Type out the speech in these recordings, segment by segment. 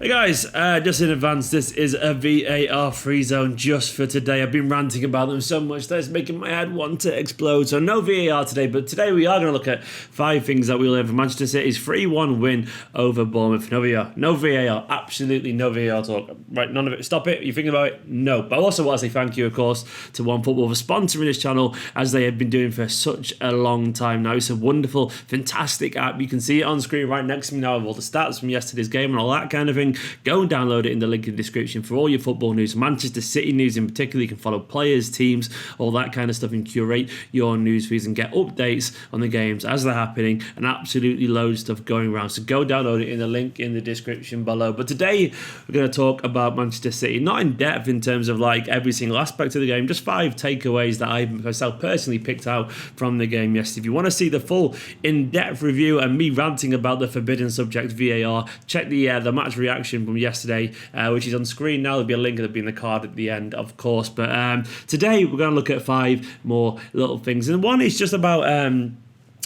Hey guys, just in advance, this is a VAR free zone just for today. I've been ranting about them so much that it's making my head want to explode. So no VAR today, but today we are going to look at 5 things that we learned from Manchester City's 3-1 win over Bournemouth. No VAR, absolutely no VAR talk. Right, none of it. Stop it. You thinking about it? No. But I also want to say thank you, of course, to One Football for sponsoring this channel, as they have been doing for such a long time now. It's a wonderful, fantastic app. You can see it on screen right next to me now with all the stats from yesterday's game and all that kind of thing. Go and download it in the link in the description for all your football news, Manchester City news in particular. You can follow players, teams, all that kind of stuff, and curate your news feeds and get updates on the games as they're happening, and absolutely loads of stuff going around. So go download it in the link in the description below. But today we're going to talk about Manchester City, not in depth in terms of like every single aspect of the game, just 5 takeaways that I myself personally picked out from the game yesterday. If you want to see the full in-depth review and me ranting about the forbidden subject VAR, check the match reaction from yesterday, which is on screen now. There'll be a link, there'll be in the card at the end, of course. But today we're going to look at 5 more little things, and one is just about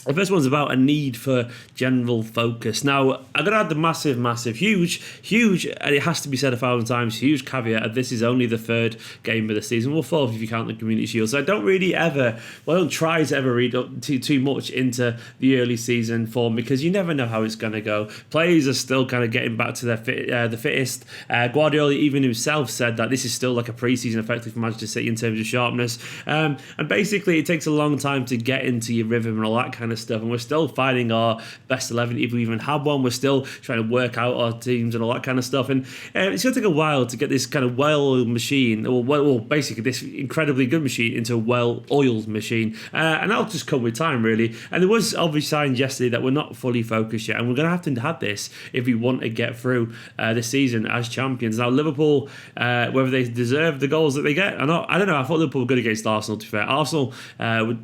the first one's about a need for general focus. Now, I'm going to add the massive, huge, and it has to be said 1,000 times, huge caveat of this is only the 3rd game of the season. Well, 4th if you count the Community Shield. So I don't really I don't try to ever read up too much into the early season form, because you never know how it's going to go. Players are still kind of getting back to their the fittest. Guardiola even himself said that this is still like a pre-season effectively for Manchester City in terms of sharpness. And basically it takes a long time to get into your rhythm and all that kind of stuff, and we're still finding our best 11 if we even have one. We're still trying to work out our teams and all that kind of stuff, and it's going to take a while to get this kind of well-oiled machine, or basically this incredibly good machine, into a well-oiled machine, and that'll just come with time really. And there was obvious signs yesterday that we're not fully focused yet, and we're going to have this if we want to get through this season as champions. Now Liverpool, whether they deserve the goals that they get or not, I don't know. I thought Liverpool were good against Arsenal, to be fair. Arsenal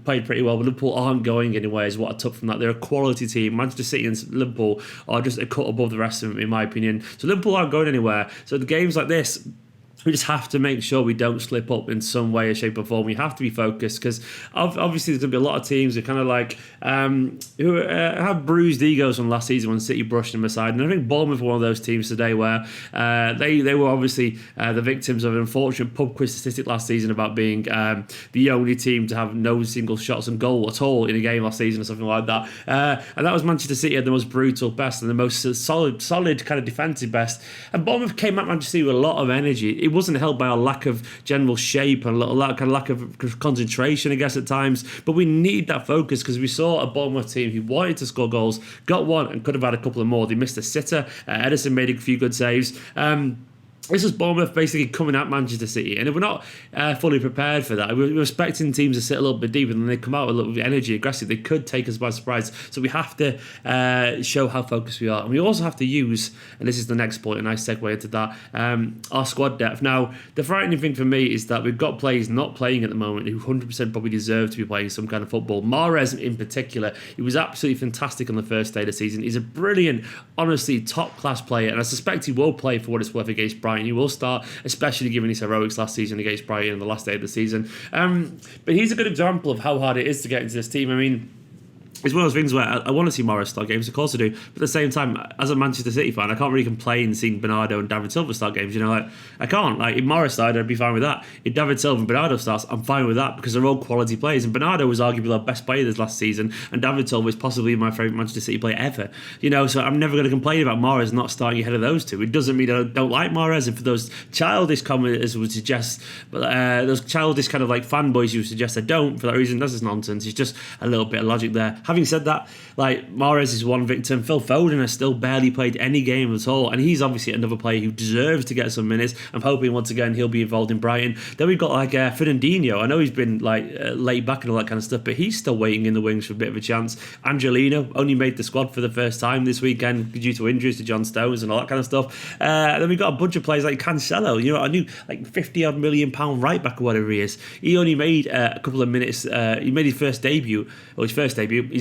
played pretty well, but Liverpool aren't going anywhere is what I took from that. They're a quality team. Manchester City and Liverpool are just a cut above the rest of them, in my opinion. So Liverpool aren't going anywhere. So the games like this, we just have to make sure we don't slip up in some way or shape or form. We have to be focused, because obviously there's going to be a lot of teams who kind of like who have bruised egos from last season when City brushed them aside. And I think Bournemouth were one of those teams today where they were obviously the victims of an unfortunate pub quiz statistic last season about being the only team to have no single shots on goal at all in a game last season or something like that. And that was Manchester City at the most brutal best and the most solid kind of defensive best. And Bournemouth came at Manchester City with a lot of energy. It wasn't helped by a lack of general shape and a lack of concentration, I guess, at times. But we need that focus, because we saw a Bournemouth team who wanted to score goals, got one, and could have had a couple of more. They missed a sitter. Edison made a few good saves. This is Bournemouth basically coming at Manchester City, and if we're not fully prepared for that, we're expecting teams to sit a little bit deeper, and then they come out with a little bit of energy, aggressive. They could take us by surprise. So we have to show how focused we are, and we also have to use, and this is the next point, a nice segue into that, our squad depth. Now, the frightening thing for me is that we've got players not playing at the moment who 100% probably deserve to be playing some kind of football. Mahrez in particular, he was absolutely fantastic on the first day of the season. He's a brilliant, honestly, top-class player, and I suspect he will play for what it's worth against Brighton. He will start, especially given his heroics last season against Brighton on the last day of the season. But he's a good example of how hard it is to get into this team. I mean, it's one of those things where I want to see Morris start games, of course I do, but at the same time, as a Manchester City fan, I can't really complain seeing Bernardo and David Silva start games. You know, like, I can't. Like, if Morris started, I'd be fine with that. If David Silva and Bernardo starts, I'm fine with that, because they're all quality players. And Bernardo was arguably our best player this last season, and David Silva is possibly my favourite Manchester City player ever. You know, so I'm never going to complain about Morris not starting ahead of those two. It doesn't mean I don't like Morris, and for those childish commenters would suggest, those childish kind of like fanboys who suggest I don't, for that reason, that's just nonsense. It's just a little bit of logic there. Having said that, like, Mahrez is one victim. Phil Foden has still barely played any game at all, and he's obviously another player who deserves to get some minutes. I'm hoping once again he'll be involved in Brighton. Then we've got like Fernandinho. I know he's been like laid back and all that kind of stuff, but he's still waiting in the wings for a bit of a chance. Angelino only made the squad for the first time this weekend due to injuries to John Stones and all that kind of stuff. Then we've got a bunch of players like Cancelo, you know, a new like £50 million right back or whatever he is. He only made a couple of minutes. He made his first debut.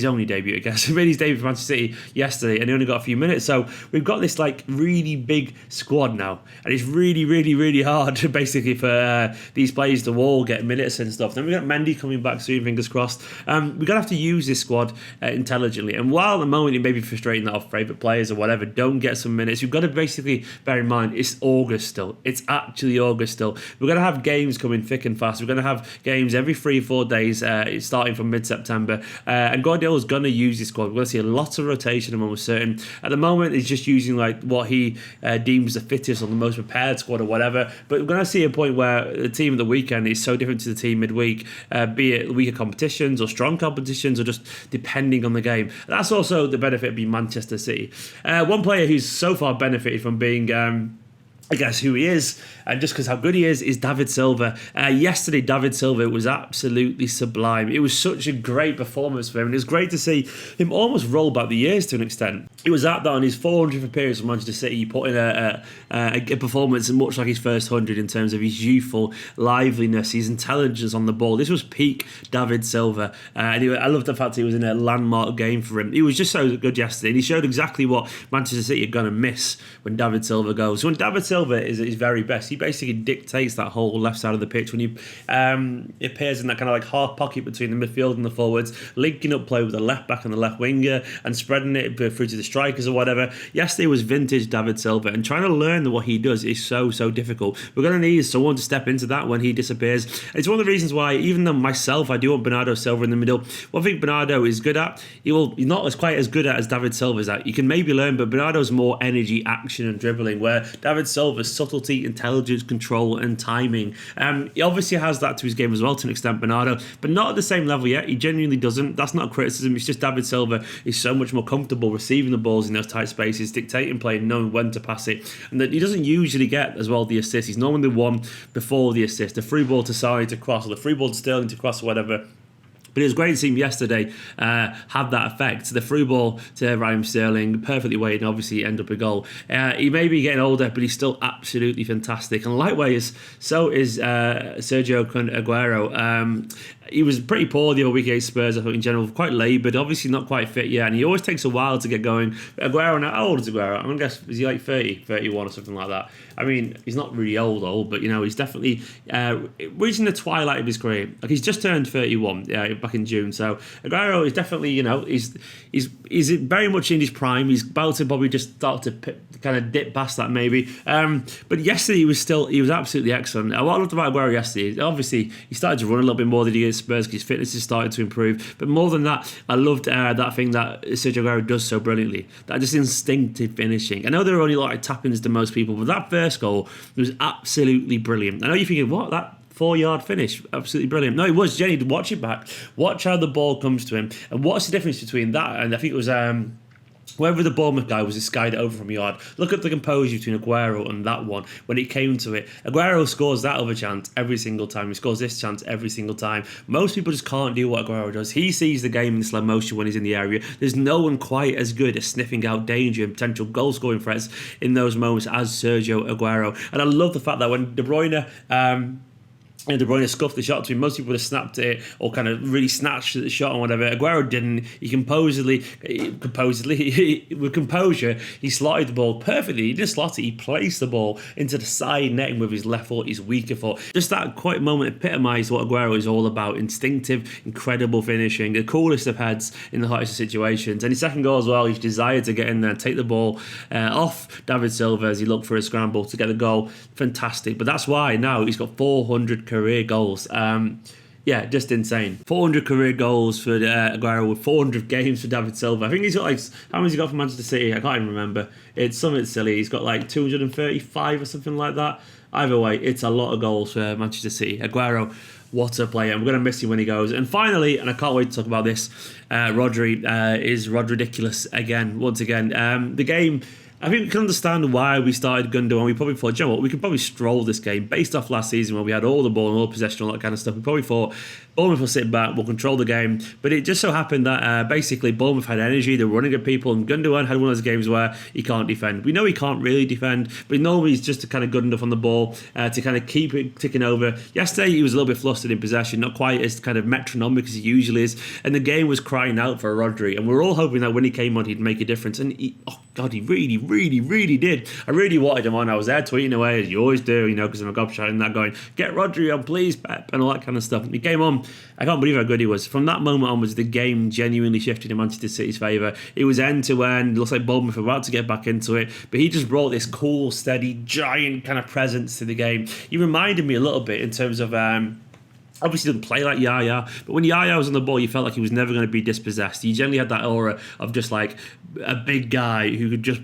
His his only debut, I guess. He made his debut for Manchester City yesterday, and he only got a few minutes. So we've got this like really big squad now, and it's really, really, really hard basically for these players to all get minutes and stuff. Then we've got Mendy coming back soon, fingers crossed. We're gonna have to use this squad intelligently. And while at the moment it may be frustrating that our favourite players or whatever don't get some minutes, you've got to basically bear in mind it's August still. It's actually August still. We're gonna have games coming thick and fast. We're gonna have games every 3-4 days, starting from mid-September. And Guardiola's going to use this squad. We're going to see a lot of rotation, I'm almost certain. At the moment, he's just using like what he deems the fittest or the most prepared squad or whatever. But we're going to see a point where the team at the weekend is so different to the team midweek, be it weaker competitions or strong competitions or just depending on the game. That's also the benefit of being Manchester City. One player who's so far benefited from being... I guess who he is, and just because how good he is David Silva. Yesterday, David Silva was absolutely sublime. It was such a great performance for him, and it was great to see him almost roll back the years to an extent. It was that on his 400th appearance for Manchester City, he put in a performance much like his first 100 in terms of his youthful liveliness, his intelligence on the ball. This was peak David Silva. Anyway, I love the fact he was in a landmark game for him. He was just so good yesterday, and he showed exactly what Manchester City are going to miss when David Silva goes. So when David Silva is at his very best, he basically dictates that whole left side of the pitch when he appears in that kind of like half pocket between the midfield and the forwards, linking up play with the left back and the left winger and spreading it through to the strikers or whatever. Yesterday was vintage David Silva, and trying to learn what he does is so difficult. We're going to need someone to step into that when he disappears. It's one of the reasons why, even though myself, I do want Bernardo Silva in the middle, what I think Bernardo is good at, he's not as quite as good at as David Silva is at. You can maybe learn, but Bernardo's more energy, action and dribbling, where David Silva's subtlety, intelligence, control and timing. He obviously has that to his game as well to an extent, Bernardo, but not at the same level yet. He genuinely doesn't. That's not a criticism. It's just David Silva is so much more comfortable receiving the balls in those tight spaces, dictating play, knowing when to pass it, and that he doesn't usually get as well the assist. He's normally the one before the assist, the free ball to Sarri to cross or the free ball to Sterling to cross or whatever. But it was great to see him yesterday have that effect. The through ball to Raheem Sterling, perfectly weighted, and obviously end up a goal. He may be getting older, but he's still absolutely fantastic. And likewise, so is Sergio Aguero. He was pretty poor the other week against Spurs, I think, in general. Quite laboured, obviously not quite fit yet. And he always takes a while to get going. But Aguero, now, how old is Aguero? I'm going to guess, is he like 30, 31 or something like that? I mean, he's not really old, but, he's definitely reaching the twilight of his career. Like, he's just turned 31 back in June. So Aguero is definitely, he's very much in his prime. He's about to probably just start to kind of dip past that maybe. But yesterday he was absolutely excellent. What I loved about Aguero yesterday, obviously he started to run a little bit more than he did against Spurs because his fitness has started to improve. But more than that, I loved that thing that Sergio Aguero does so brilliantly. That just instinctive finishing. I know there are only like tap-ins to most people, but that first goal was absolutely brilliant. I know you're thinking, what, that 4-yard finish, absolutely brilliant. No, it was. Jenny, watch it back. Watch how the ball comes to him. And what's the difference between that and I think it was whoever the Bournemouth guy was, he skied it over from yard. Look at the composure between Aguero and that one when it came to it. Aguero scores that other chance every single time. He scores this chance every single time. Most people just can't do what Aguero does. He sees the game in slow motion when he's in the area. There's no one quite as good at sniffing out danger and potential goal-scoring threats in those moments as Sergio Aguero. And I love the fact that when De Bruyne... and De Bruyne scuffed the shot to him. Most people would have snapped it or kind of really snatched the shot or whatever. Aguero didn't. He with composure, he slotted the ball perfectly. He didn't slot it. He placed the ball into the side netting with his left foot, his weaker foot. Just that quick moment epitomised what Aguero is all about. Instinctive, incredible finishing, the coolest of heads in the hottest of situations. And his second goal as well, his desire to get in there, take the ball off David Silva as he looked for a scramble to get the goal. Fantastic. But that's why now he's got 400 career goals. Just insane. 400 career goals for Aguero with 400 games for David Silva. I think he's got how many has he got for Manchester City? I can't even remember. It's something silly. He's got 235 or something like that. Either way, it's a lot of goals for Manchester City. Aguero, what a player. I'm going to miss him when he goes. And finally, and I can't wait to talk about this, Rodri is ridiculous again, once again. The game I think we can understand why we started Gundogan. We probably thought, you know what, we could probably stroll this game based off last season where we had all the ball and all possession, all that kind of stuff. We probably thought Bournemouth will sit back, we'll control the game. But it just so happened that basically Bournemouth had energy, they were running at people, and Gundogan had one of those games where he can't defend. We know he can't really defend, but normally he's just kind of good enough on the ball to kind of keep it ticking over. Yesterday he was a little bit flustered in possession, not quite as kind of metronomic as he usually is, and the game was crying out for Rodri, and we were all hoping that when he came on he'd make a difference, and he really did. I really wanted him on. I was there tweeting away as you always do, because I'm a gobshite and that, going, get Rodri on please, Pep, and all that kind of stuff. And he came on. I can't believe how good he was. From that moment onwards, the game genuinely shifted in Manchester City's favour. It was end to end. Looks like Bournemouth were about to get back into it, but he just brought this cool, steady, giant kind of presence to the game. He reminded me a little bit in terms of obviously didn't play like Yaya, but when Yaya was on the ball, you felt like he was never going to be dispossessed. He generally had that aura of just like a big guy who could just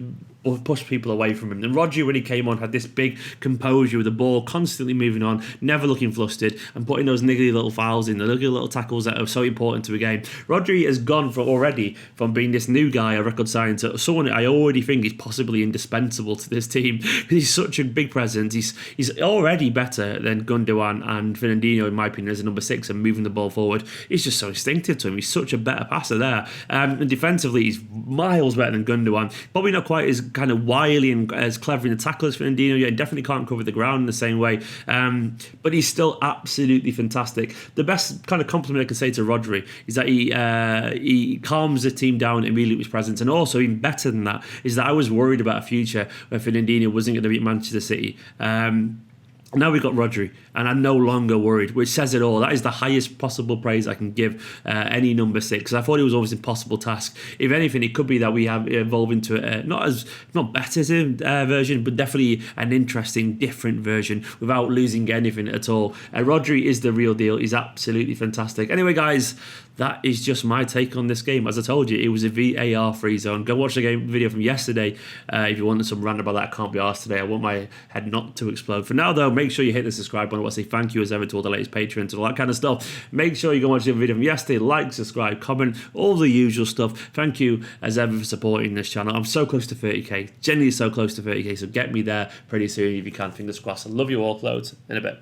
push people away from him. And Rodri, when he came on, had this big composure with the ball, constantly moving on, never looking flustered, and putting those niggly little fouls in, the niggly little tackles that are so important to a game. Rodri has gone from being this new guy, a record signing, to someone I already think is possibly indispensable to this team. He's such a big presence. He's already better than Gundogan and Fernandinho, in my opinion, as a number 6 and moving the ball forward. He's just so instinctive to him. He's such a better passer there. And defensively, he's miles better than Gundogan. Probably not quite as kind of wily and as clever in the tackle as Fernandinho. Yeah, he definitely can't cover the ground in the same way. But he's still absolutely fantastic. The best kind of compliment I can say to Rodri is that he calms the team down immediately with his presence. And also, even better than that, is that I was worried about a future where Fernandinho wasn't going to be at Manchester City. Now we've got Rodri, and I'm no longer worried, which says it all. That is the highest possible praise I can give any number 6. I thought it was always an impossible task. If anything, it could be that we have evolved into not better version, but definitely an interesting, different version without losing anything at all. Rodri is the real deal. He's absolutely fantastic. Anyway, guys, that is just my take on this game. As I told you, it was a VAR free zone. Go watch the game video from yesterday if you wanted some rant about that. I can't be arsed today. I want my head not to explode. For now, though, make sure you hit the subscribe button. I want to say thank you as ever to all the latest patrons and all that kind of stuff. Make sure you go watch the video from yesterday. Like, subscribe, comment, all the usual stuff. Thank you as ever for supporting this channel. I'm so close to 30k. Genuinely so close to 30k. So get me there pretty soon if you can. Fingers crossed. I love you all. Loads in a bit.